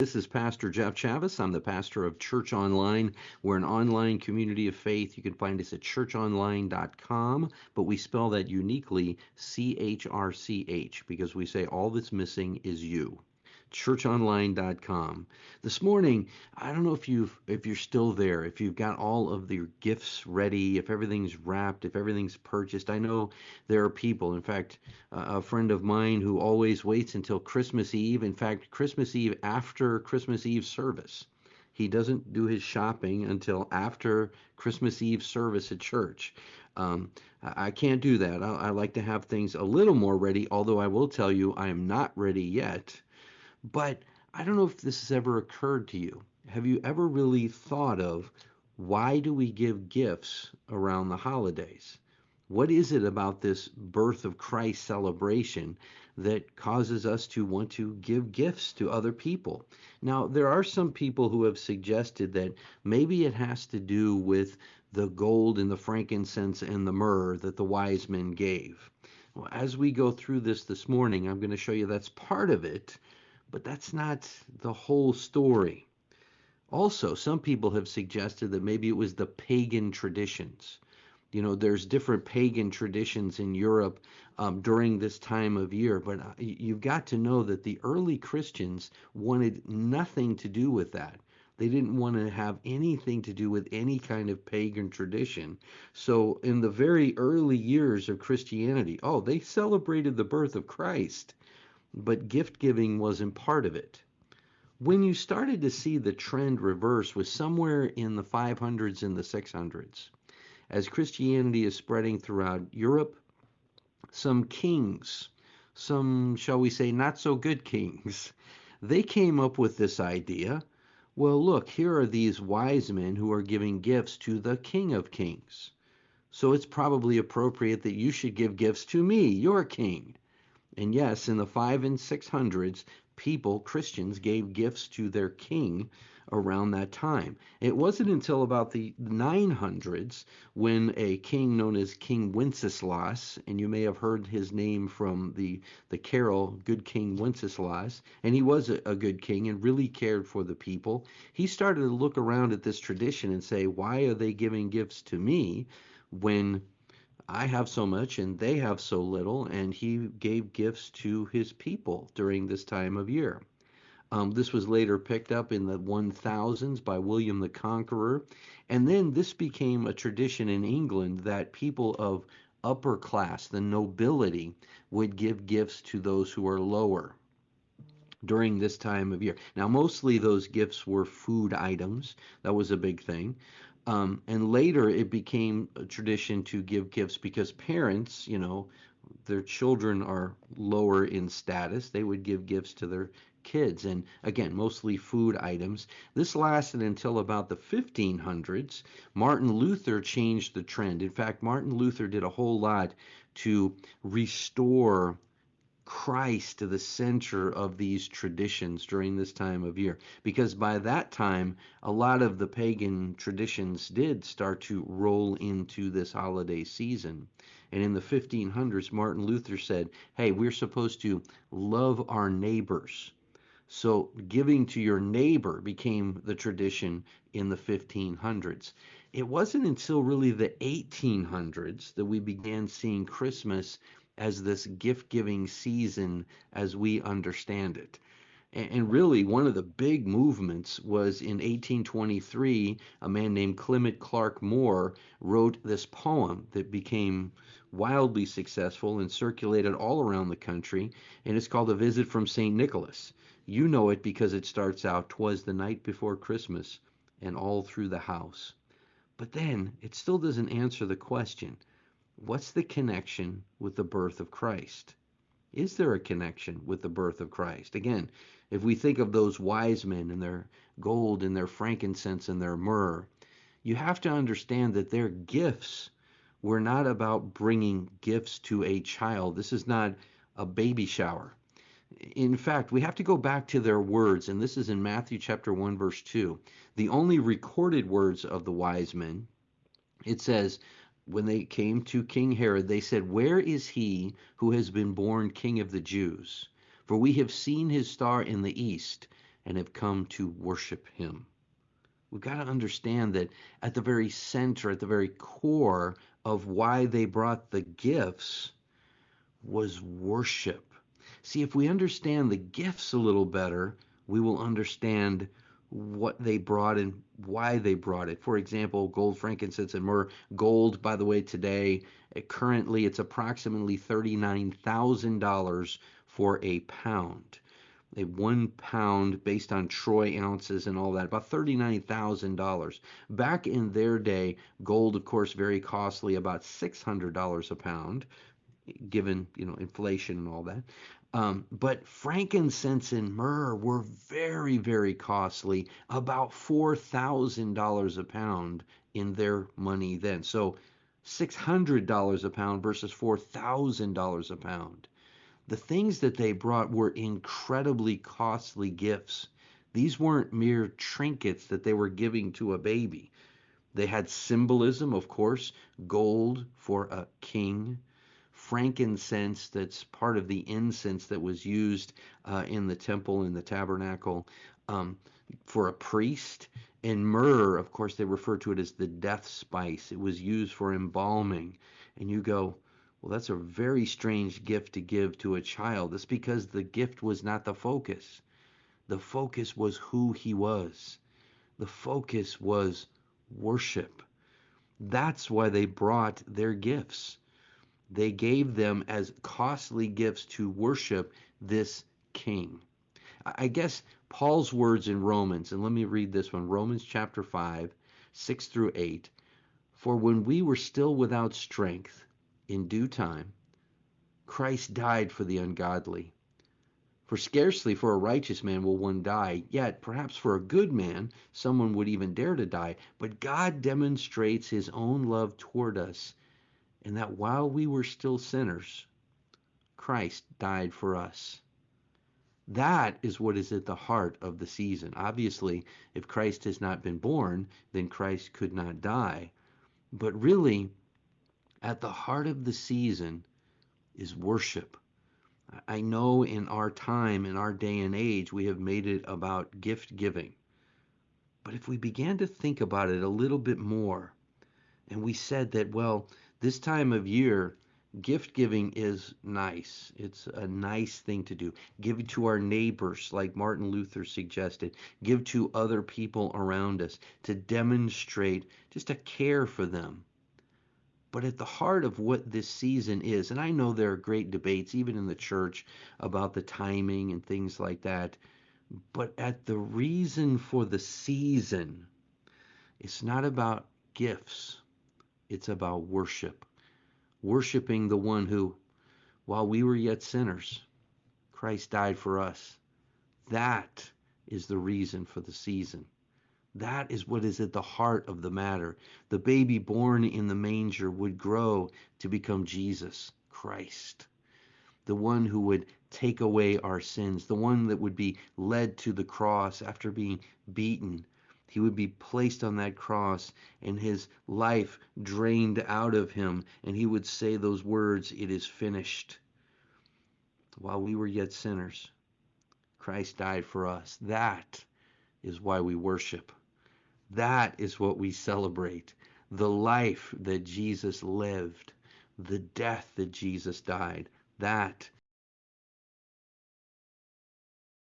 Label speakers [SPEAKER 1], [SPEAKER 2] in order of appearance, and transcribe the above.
[SPEAKER 1] This is Pastor Jeff Chavis. I'm the pastor of Church Online. We're an online community of faith. You can find us at churchonline.com, but we spell that uniquely CHRCH because we say all that's missing is you. churchonline.com. This morning, I don't know if you're still there, if you've got all of your gifts ready, if everything's wrapped, if everything's purchased. I know there are people, in fact, a friend of mine who always waits until Christmas Eve, in fact, Christmas Eve after Christmas Eve service. He doesn't do his shopping until after Christmas Eve service at church. I can't do that. I like to have things a little more ready, although I will tell you I am not ready yet. But I don't know if this has ever occurred to you. Have you ever really thought of why do we give gifts around the holidays? What is it about this birth of Christ celebration that causes us to want to give gifts to other people? Now, there are some people who have suggested that maybe it has to do with the gold and the frankincense and the myrrh that the wise men gave. Well, as we go through this morning, I'm going to show you that's part of it, but that's not the whole story. Also, some people have suggested that maybe it was the pagan traditions. You know, there's different pagan traditions in Europe during this time of year, but you've got to know that the early Christians wanted nothing to do with that. They didn't want to have anything to do with any kind of pagan tradition. So in the very early years of Christianity, they celebrated the birth of Christ, but gift giving wasn't part of it. When you started to see the trend reverse was somewhere in the 500s and the 600s. As Christianity is spreading throughout Europe, some kings, some, shall we say, not so good kings, they came up with this idea. Well, look, here are these wise men who are giving gifts to the King of Kings. So it's probably appropriate that you should give gifts to me, your king. And yes, in the 500s and 600s, Christians, gave gifts to their king around that time. It wasn't until about the 900s when a king known as King Wenceslas, and you may have heard his name from the carol, Good King Wenceslas, and he was a good king and really cared for the people. He started to look around at this tradition and say, why are they giving gifts to me when I have so much and they have so little? And he gave gifts to his people during this time of year. This was later picked up in the 1000s by William the Conqueror. And then this became a tradition in England that people of upper class, the nobility, would give gifts to those who are lower during this time of year. Now, mostly those gifts were food items. That was a big thing. And later it became a tradition to give gifts because parents, their children are lower in status. They would give gifts to their kids. And again, mostly food items. This lasted until about the 1500s. Martin Luther changed the trend. In fact, Martin Luther did a whole lot to restore Christ to the center of these traditions during this time of year. Because by that time, a lot of the pagan traditions did start to roll into this holiday season. And in the 1500s, Martin Luther said, hey, we're supposed to love our neighbors. So giving to your neighbor became the tradition in the 1500s. It wasn't until really the 1800s that we began seeing Christmas as this gift-giving season as we understand it. And really, one of the big movements was in 1823, a man named Clement Clark Moore wrote this poem that became wildly successful and circulated all around the country, and it's called A Visit from St. Nicholas. You know it because it starts out, "'Twas the night before Christmas, and all through the house." But then, it still doesn't answer the question, what's the connection with the birth of Christ? Is there a connection with the birth of Christ? Again, if we think of those wise men and their gold and their frankincense and their myrrh, you have to understand that their gifts were not about bringing gifts to a child. This is not a baby shower. In fact, we have to go back to their words, and this is in Matthew chapter 1, verse 2. The only recorded words of the wise men, it says, when they came to King Herod, they said, "Where is he who has been born King of the Jews? For we have seen his star in the east and have come to worship him. We've got to understand that at the very center, at the very core of why they brought the gifts was worship. See, if we understand the gifts a little better, we will understand what they brought and why they brought it. For example, gold, frankincense, and myrrh. Gold, by the way, today, currently it's approximately $39,000 for a pound. A 1 pound based on troy ounces and all that, about $39,000. Back in their day, gold, of course, very costly, about $600 a pound, given inflation and all that. But frankincense and myrrh were very, very costly, about $4,000 a pound in their money then. So $600 a pound versus $4,000 a pound. The things that they brought were incredibly costly gifts. These weren't mere trinkets that they were giving to a baby. They had symbolism, of course, gold for a king, frankincense that's part of the incense that was used in the temple, in the tabernacle, for a priest, and myrrh, of course, they refer to it as the death spice. It was used for embalming. And you go, well, that's a very strange gift to give to a child. That's because the gift was not the focus. The focus was who he was. The focus was worship. That's why they brought their gifts. They gave them as costly gifts to worship this king. I guess Paul's words in Romans, and let me read this one, Romans chapter 5, 6 through 8. For when we were still without strength, in due time, Christ died for the ungodly. For scarcely for a righteous man will one die, yet perhaps for a good man someone would even dare to die. But God demonstrates his own love toward us, in that while we were still sinners, Christ died for us. That is what is at the heart of the season. Obviously, if Christ has not been born, then Christ could not die. But really, at the heart of the season is worship. I know in our time, in our day and age, we have made it about gift giving. But if we began to think about it a little bit more, and we said that, well, this time of year, gift giving is nice. It's a nice thing to do. Give to our neighbors, like Martin Luther suggested. Give to other people around us to demonstrate just a care for them. But at the heart of what this season is, and I know there are great debates, even in the church, about the timing and things like that, but at the reason for the season, it's not about gifts. It's about worship. Worshiping the one who, while we were yet sinners, Christ died for us. That is the reason for the season. That is what is at the heart of the matter. The baby born in the manger would grow to become Jesus Christ, the one who would take away our sins, the one that would be led to the cross after being beaten. He would be placed on that cross and his life drained out of him, and he would say those words, "It is finished." While we were yet sinners, Christ died for us. That is why we worship. That is what we celebrate. The life that Jesus lived, the death that Jesus died. That